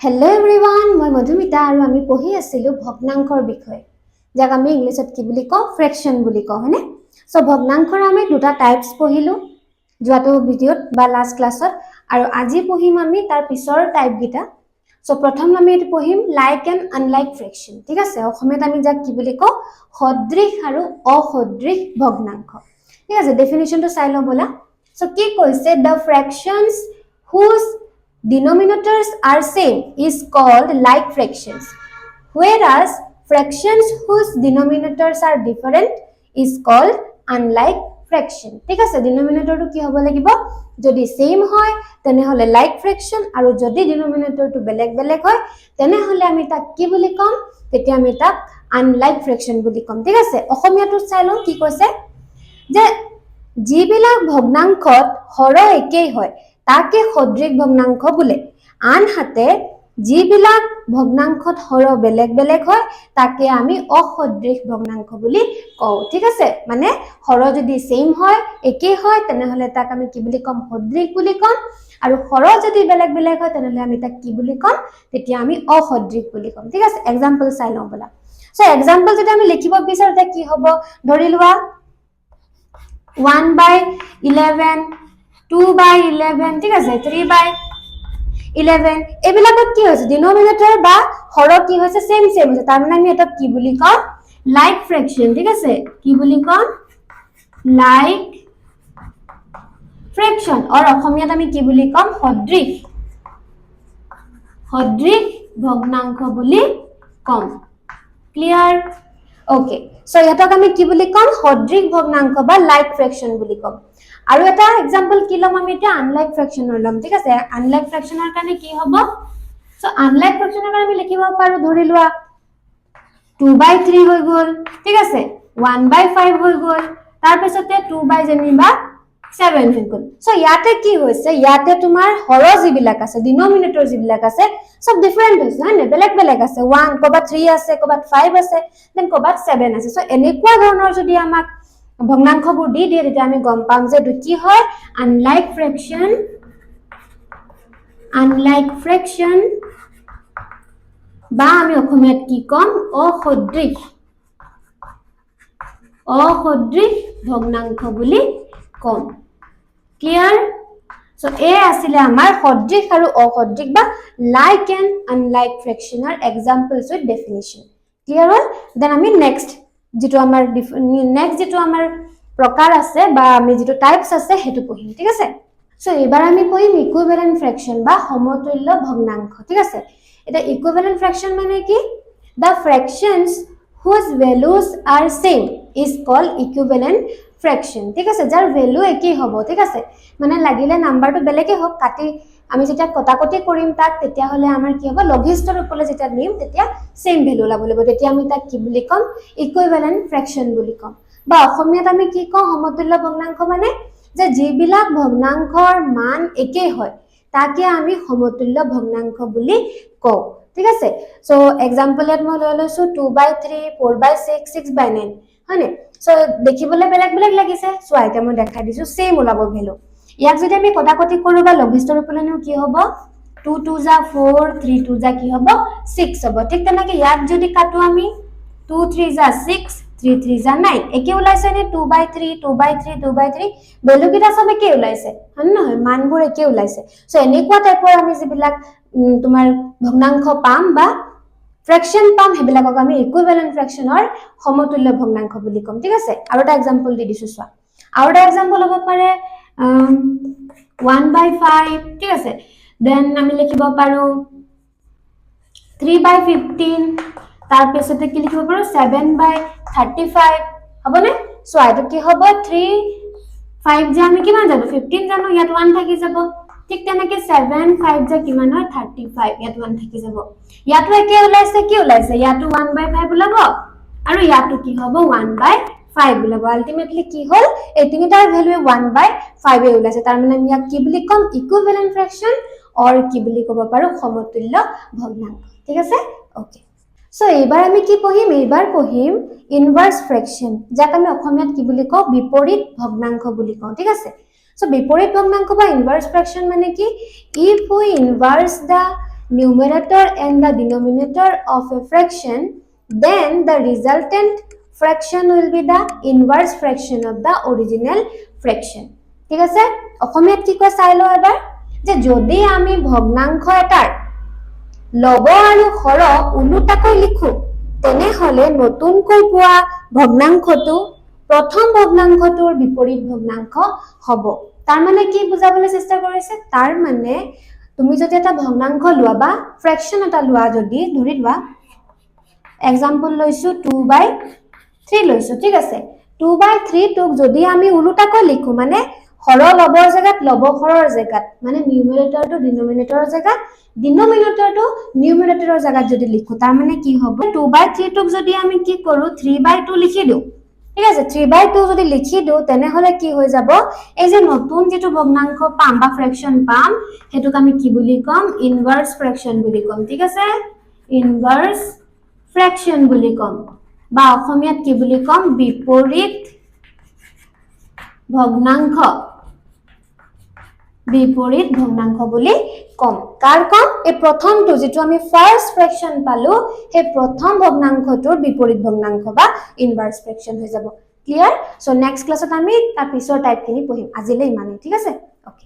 Hello everyone, মই মধুমিতা আৰু আমি পঢ়ি আছিলো ভগ্নাংকৰ বিষয়ে যাক আমি ইংলিছত কি বুলি কওঁ ফ্ৰেকশন বুলি কওঁ হয়নে সো ভগ্নাংকৰ আমি দুটা টাইপস পঢ়িলো যোৱাটো ভিডিঅত বা লাষ্ট ক্লাছত আৰু আজি পঢ়িম আমি তাৰ পিছৰ টাইপ গিটা সো প্ৰথম আমি এটো পঢ়িম লাইক এণ্ড আনলাইক ফ্ৰেকশন ঠিক আছে অসমীয়াত আমি যাক কি বুলি কওঁ সদৃশ আৰু অসদৃশ ভগ্নাংক ঠিক আছে ডেফিনিশনটো চাই লও বলা সো কি কৈছে the fractions whose denominators are same is called like fractions, whereas fractions whose denominators are different is called unlike fraction. ঠিক আছে denominator to কি হ'ব লাগিব যদি same হয় তেনে হলে like fraction আৰু যদি denominator to বেলেগ বেলেগ হয় তেনে হলে আমি তাক কি বুলি কম তেতিয়া আমি তাক unlike fraction বুলি কম ঠিক আছে অসমীয়াটো চাই লও কি কৈছে যে যিবিলাক ভগ্নাংকত হৰ একেই হয় তাকে সদৃশ ভগ্নাংক বোলে আনহাতে যিবিলাক ভগ্নাংকত হৰ বেলেগ বেলেগ হয় তাকে আমি অসদৃশ ভগ্নাংক বুলি কও ঠিক আছে মানে হৰ যদি সেম হয় একেই হয় তেনে হলে তাক আমি কি বুলি কম সদৃশ বুলি কম আৰু হৰ যদি বেলেগ বেলেগ হয় তেনে হলে আমি তাক কি বুলি কম তেতিয়া আমি অসদৃশ বুলি কম ঠিক আছে एग्जांपल চাই লও বলা সো एग्जांपल যদি আমি লিখিব বিচাৰো তে কি হ'ব ধৰি লোৱা 1 by 11 2 by 11 ঠিক আছে 3 by 11 এবিলাকত কি হৈছে ডিনোমিনেটৰ বা হৰ কি হৈছে সেম সেম হৈছে তাৰ মানে আমি এটা কি বুলি কম লাইক ফ্ৰেকশন ঠিক আছে কি বুলি কম লাইক ফ্ৰেকশন और অসমীয়াত আমি কি বুলি কম সদৃশ ভগ্নাংক বুলি কম ক্লিয়াৰ ওকে সো ইয়াতক আমি কি বুলি কম সদৃশ ভগ্নাংক বা লাইক ফ্ৰেকশন বুলি কম আৰু এটা एग्जांपल কি লম আমি এটা আনলাইক ফ্ৰেকশনৰ লম ঠিক আছে আনলাইক ফ্ৰেকশনৰ কাৰণে কি হ'ব সো আনলাইক ফ্ৰেকশনৰ কাৰণে আমি লিখিব পাৰো ধৰি লোৱা 2/3 হৈ গল ঠিক আছে 1/5 হৈ গল তাৰ পিছতে 2 যেনিবা 7 হৈ গল সো ইয়াতে কি হৈছে ইয়াতে তোমাৰ হৰ যিবিলাক আছে ডিনোমিনেটৰ যিবিলাক আছে সব ডিফাৰেন্ট হৈছে না বেলেগ বেলেগ আছে 1 কবা 3 আছে কবা 5 আছে দেন কবা 7 আছে সো এনেকুৱা ধৰণৰ যদি আমাক ভগ্নাংকবোৰ দি দিয়ে তেতিয়া আমি গম পাম যে কি হয় আনলাইক ফ্ৰেকশন বা আমি অসমীয়াত কি কম অসদৃশ ভগ্নাংক বুলি কম ক্লিয়াৰ সো এ আছিলে আমাৰ সদৃশ আৰু অসদৃশ বা লাইক এণ্ড আনলাইক ফ্ৰেকশনৰ एग्जांपल्स উইথ ডেফিনিশন ক্লিয়াৰ হল দেন আমি নেক্সট যেটো আমাৰ প্ৰকাৰ আছে বা আমি যেটো টাইপস আছে হেতু পঢ়িম ঠিক আছে সো এবাৰ আমি পঢ়িম ইকুইভ্যালেন্ট ফ্ৰেকশন বা সমতুল্য ভগ্নাংক ঠিক আছে এটা ইকুইভ্যালেন্ট ফ্ৰেকশন মানে কি the fractions whose values are same is called equivalent fraction ঠিক আছে যাৰ ভ্যালু একই হ'ব ঠিক আছে মানে লাগিলে নাম্বাৰটো বেলেগে হোক কাটি আমি যেটা কটাকটি কৰিম তাক তেতিয়া হলে আমাৰ কি হ'ব লঘিষ্ঠ ৰূপলে যেটা নিম তেতিয়া সেম ভ্যালু লাব লাগিব তেতিয়া আমি তাক কি বুলি কম ইকুইভ্যালেন্ট ফ্ৰেকশন বুলি কম বা অসমীয়াত আমি কি কম সমতুল্য ভগ্নাংক মানে যে যিবিলাক ভগ্নাংকৰ মান একেই হয় তাকে আমি সমতুল্য ভগ্নাংক বুলি কওঁ ঠিক আছে সো एग्जांपल এত মই লৈ লৈছো 2/3 4/6 6/9 হয়নে সো দেখিবলে বেলেগ বেলেগ লাগিছে সো আইটা মই দেখাই দিছো সেম ওলাব ভ্যালু ইয়াক যদি আমি কটাকটি কৰো বা লঘিষ্ঠ ৰূপলে কি হ'ব 2 2 যা 4 3 2 যা কি হ'ব 6 হ'ব ঠিক তেনেকে ইয়াক যদি কাটো আমি 2 3 যা 6 3 3 যা 9 একে ওলাইছে নে 2/3 2/3 2/3 ভ্যালু কিটা সব একে ওলাইছে হয় নহয় মানবোৰ একে ওলাইছে সো এনেকুৱা টাইপৰ আমি যিবিলাক তোমাৰ ভগ্নাংক পাম বা ফ্ৰেকশন পাম হেবিলাকক আমি ইকুইভ্যালেন্ট ফ্ৰেকশনৰ সমতুল্য ভগ্নাংক বুলি কম ঠিক আছে আৰু এটা एग्जांपल দি দিছো চোৱা আৰু এটা एग्जांपल হ'ব পাৰে 1/5 ঠিক আছে দেন আমি লিখিব পাৰো 3/15 তাৰ পিছতে কি লিখিব পাৰো 7/35 হবনে সো আইটো কি হ'ব 3 5 যে আমি কিমান জানো 15 জানো ইয়াত 1 থাকি যাব ঠিক তেনেকে 7 5 যে কিমান হয় 35 ইয়াত 1 থাকি যাব ইয়াটো একে ওলাইছে কি ওলাইছে ইয়াটো 1/5 ওলাব আৰু ইয়াটো কি হ'ব 1/5 ওলাব আলটিমেটলি কি হল এই তিনিটাৰ ভ্যালু 1/5 এ ওলাইছে তাৰ মানে আমি ইয়াক কি বুলি কম ইকুইভ্যালেন্ট ফ্ৰেকশন অৰ কি বুলি কব পাৰো সমতুল্য ভগ্নাংক ঠিক আছে ওকে সো এবাৰ আমি কি পঢ়িম এবাৰ পঢ়িম ইনভাৰ্স ফ্ৰেকশন যাক আমি অসমীয়াত কি বুলি কওঁ বিপৰীত ভগ্নাংক বুলি কওঁ ঠিক আছে সো বিপৰীত ভগ্নাংক বা ইনভাৰ্স ফ্ৰেকশন মানে কি if we inverse the numerator and the denominator of a fraction, then the resultant fraction will be the inverse fraction of the original fraction. ঠিক আছে অসমীয়াত কি কয় চাই লও এবাৰ যে যদি আমি ভগ্নাংশ এটাৰ লব আৰু হৰ উলুটাকৈ লিখো তেনেহলে নতুনকৈ পোৱা ভগ্নাংশটো প্ৰথম ভগ্নাংশটোৰ বিপৰীত ভগ্নাংশ হ'ব তাৰ মানে কি বুজাবলৈ চেষ্টা কৰিছে তাৰ মানে তুমি যদি এটা ভগ্নাংশ লোৱা বা ফ্ৰেকশন এটা লোৱা যদি ধৰি লোৱা এক্সাম্পল লৈছো 2/3 লৈছো ঠিক আছে 2/3 টুক যদি আমি উলুটাকৈ লিখো মানে হৰ লবৰ জায়গাত লব হৰৰ জায়গাত মানে নিউমাৰেটৰটো ডিনোমিনেটৰৰ জায়গাত ডিনোমিনেটৰটো নিউমাৰেটৰৰ জায়গাত যদি লিখো তাৰ মানে কি হ'ব 2/3 টুক যদি আমি কি কৰো 3/2 লিখি দিও ঠিক আছে 3/2 যদি লিখি দিও তেনেহলে কি হৈ যাব এই যে নতুন যেটো ভগ্নাংশ পাম বা ফ্ৰেকশন পাম হেতুক আমি কি বুলি কম ইনভাৰ্স ফ্ৰেকশন বুলি কম ঠিক আছে ইনভাৰ্স ফ্ৰেকশন বুলি কম বা অসমীয়াত কি বুলি কম বিপৰীত ভগ্নাংশ বুলি কম কাৰ কম এই প্ৰথমটো যেটো আমি ফাৰ্স্ট ফ্ৰেকশন পালো হে প্ৰথম ভগ্নাংশটোৰ বিপৰীত ভগ্নাংশ বা ইনভাৰ্স ফ্ৰেকশন হৈ যাব ক্লিয়াৰ সো নেক্সট ক্লাছত আমি তাৰ পিছৰ টাইপ খিনি পঢ়িম আজিলৈ ইমানেই ঠিক আছে ওকে